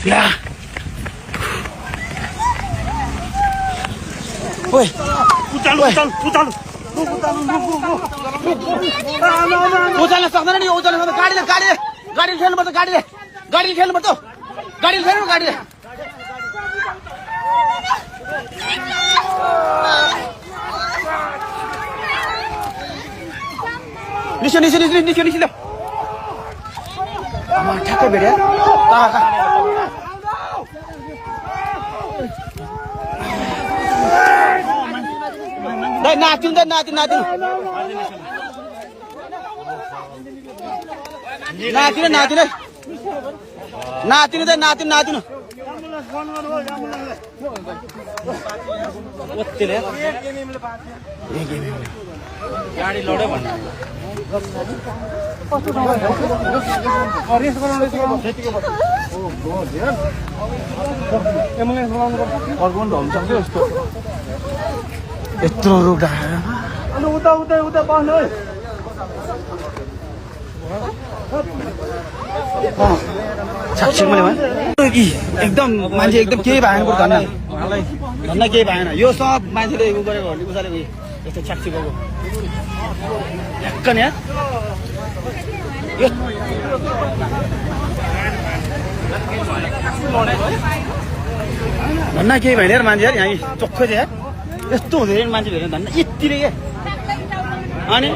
ला ओए उचाल्नु उचाल्न सक्दैन नि उचाल्न सक्दैन गाडीले खेल्नुपर्छ गाडीले खेल्नुपर्छ गाडीले निस्क्यो ठ्याक्कै भेट्यो नातिनु गाडी लड्यो भन्नु यत्रो रोग उता बस्नु साक्षी मैले एकदम मान्छे एकदम केही भएन धन्न केही भएन यो सब मान्छेले उ गरेको उचालेको यस्तो साक्षी गएको ढ्याक्क नि धन्न केही भएन यार मान्छे यार यहाँ चोखै छ यार यस्तो हुँदैन मान्छे भेट्यो धन्न यतिले के अनि